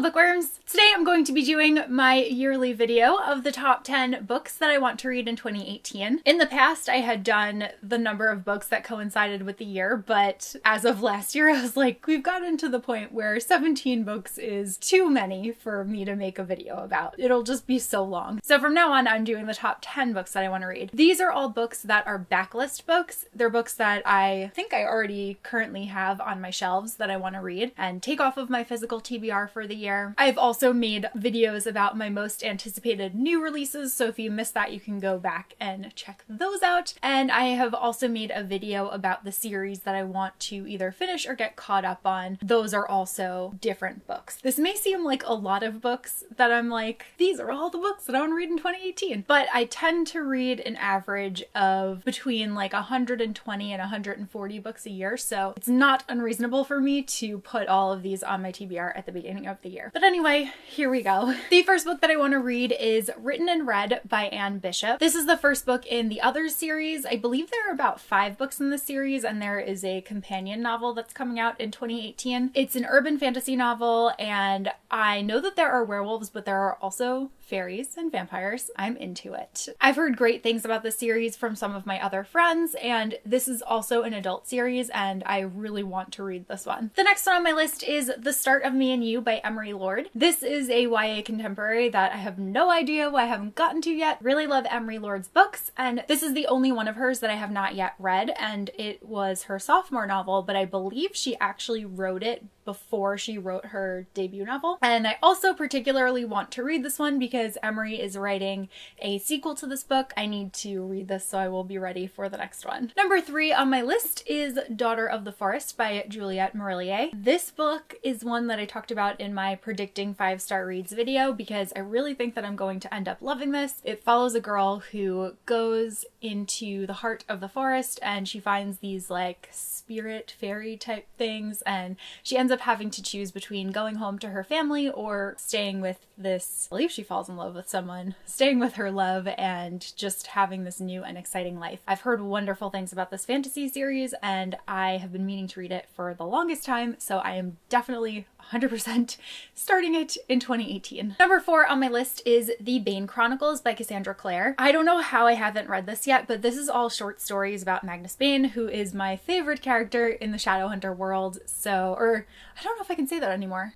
Hello bookworms! Today I'm going to be doing my yearly video of the top 10 books that I want to read in 2018. In the past I had done the number of books that coincided with the year, but as of last year I was like, we've gotten to the point where 17 books is too many for me to make a video about. It'll just be so long. So from now on I'm doing the top 10 books that I want to read. These are all books that are backlist books. They're books that I think I already currently have on my shelves that I want to read and take off of my physical TBR for the year. I've also made videos about my most anticipated new releases, so if you missed that you can go back and check those out. And I have also made a video about the series that I want to either finish or get caught up on. Those are also different books. This may seem like a lot of books that I'm like, these are all the books that I want to read in 2018, but I tend to read an average of between like 120 and 140 books a year, so it's not unreasonable for me to put all of these on my TBR at the beginning of the year. But anyway, here we go. The first book that I want to read is Written in Red by Anne Bishop. This is the first book in the Others series. I believe there are about 5 books in the series, and there is a companion novel that's coming out in 2018. It's an urban fantasy novel, and I know that there are werewolves, but there are also fairies and vampires. I'm into it. I've heard great things about this series from some of my other friends, and this is also an adult series, and I really want to read this one. The next one on my list is The Start of Me and You by Emery. This is a YA contemporary that I have no idea why I haven't gotten to yet. Really love Emery Lord's books, and this is the only one of hers that I have not yet read, and it was her sophomore novel, but I believe she actually wrote it before she wrote her debut novel. And I also particularly want to read this one because Emery is writing a sequel to this book. I need to read this so I will be ready for the next one. Number 3 on my list is Daughter of the Forest by Juliet Morelli. This book is one that I talked about in my predicting 5-star reads video because I really think that I'm going to end up loving this. It follows a girl who goes into the heart of the forest and she finds these like spirit fairy type things, and she ends up having to choose between going home to her family or staying with this, I believe she falls in love with someone, staying with her love and just having this new and exciting life. I've heard wonderful things about this fantasy series and I have been meaning to read it for the longest time, so I am definitely 100% starting it in 2018. Number 4 on my list is The Bane Chronicles by Cassandra Clare. I don't know how I haven't read this yet, but this is all short stories about Magnus Bane, who is my favorite character in the Shadowhunter world, so, or I don't know if I can say that anymore.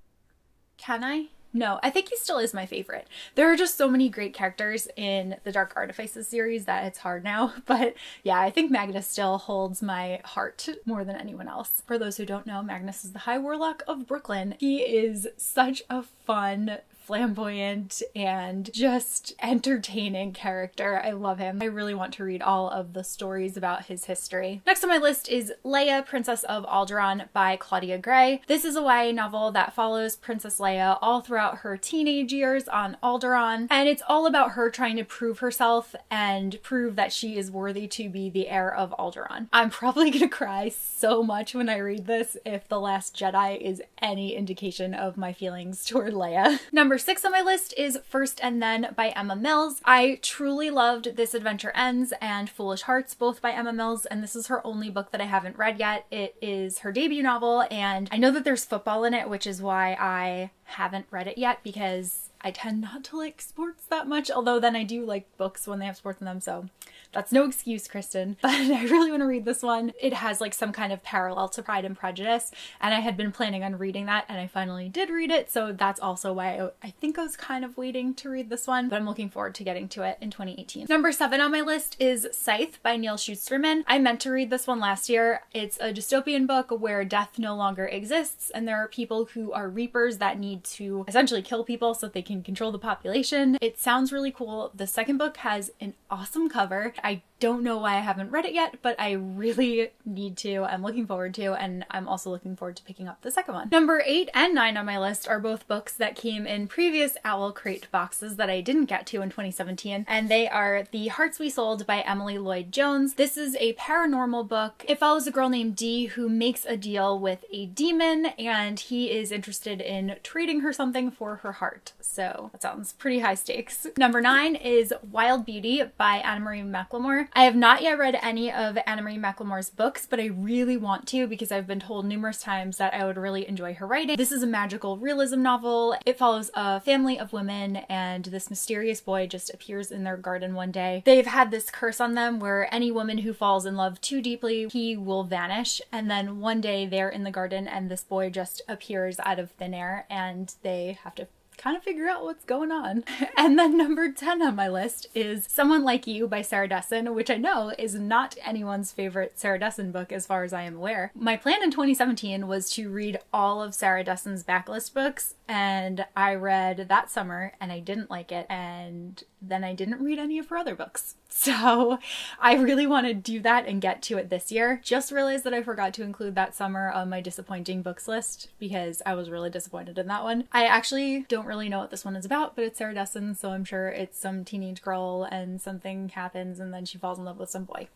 Can I? No, I think he still is my favorite. There are just so many great characters in the Dark Artifices series that it's hard now, but yeah, I think Magnus still holds my heart more than anyone else. For those who don't know, Magnus is the High Warlock of Brooklyn. He is such a fun, flamboyant, and just entertaining character. I love him. I really want to read all of the stories about his history. Next on my list is Leia, Princess of Alderaan by Claudia Gray. This is a YA novel that follows Princess Leia all throughout her teenage years on Alderaan, and it's all about her trying to prove herself and prove that she is worthy to be the heir of Alderaan. I'm probably gonna cry so much when I read this if The Last Jedi is any indication of my feelings toward Leia. Number 6 on my list is First and Then by Emma Mills. I truly loved This Adventure Ends and Foolish Hearts, both by Emma Mills, and this is her only book that I haven't read yet. It is her debut novel, and I know that there's football in it, which is why I haven't read it yet because I tend not to like sports that much, although then I do like books when they have sports in them, so that's no excuse, Kristen. But I really want to read this one. It has like some kind of parallel to Pride and Prejudice, and I had been planning on reading that, and I finally did read it, so that's also why I think I was kind of waiting to read this one, but I'm looking forward to getting to it in 2018. Number 7 on my list is Scythe by Neal Schusterman. I meant to read this one last year. It's a dystopian book where death no longer exists, and there are people who are reapers that need to essentially kill people so they can control the population. It sounds really cool. The second book has an awesome cover. I don't know why I haven't read it yet, but I really need to. I'm looking forward to, and I'm also looking forward to picking up the second one. Number 8 and 9 on my list are both books that came in previous Owl Crate boxes that I didn't get to in 2017, and they are The Hearts We Sold by Emily Lloyd Jones. This is a paranormal book. It follows a girl named Dee who makes a deal with a demon, and he is interested in trading her something for her heart. So that sounds pretty high stakes. Number 9 is Wild Beauty by Anna Marie McLemore. summer. I have not yet read any of Anne-Marie McLemore's books, but I really want to because I've been told numerous times that I would really enjoy her writing. This is a magical realism novel. It follows a family of women, and this mysterious boy just appears in their garden one day. They've had this curse on them where any woman who falls in love too deeply, he will vanish, and then one day they're in the garden and this boy just appears out of thin air and they have to kind of figure out what's going on. And then number 10 on my list is Someone Like You by Sarah Dessen, which I know is not anyone's favorite Sarah Dessen book as far as I am aware. My plan in 2017 was to read all of Sarah Dessen's backlist books, and I read that summer and I didn't like it, and then I didn't read any of her other books. So I really want to do that and get to it this year. Just realized that I forgot to include that summer on my disappointing books list because I was really disappointed in that one. I actually don't really know what this one is about, but it's Sarah Dessen, so I'm sure it's some teenage girl and something happens and then she falls in love with some boy.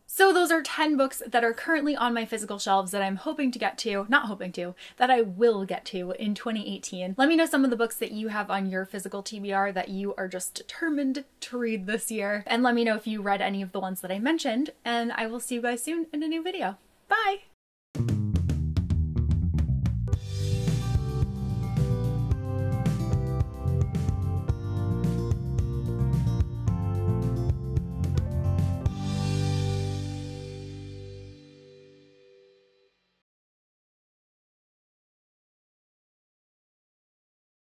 So those are 10 books that are currently on my physical shelves that I'm hoping to get to, not hoping to, that I will get to in 2018. Let me know some of the books that you have on your physical TBR that you are just determined to read this year. And let me know if you read any of the ones that I mentioned, and I will see you guys soon in a new video. Bye!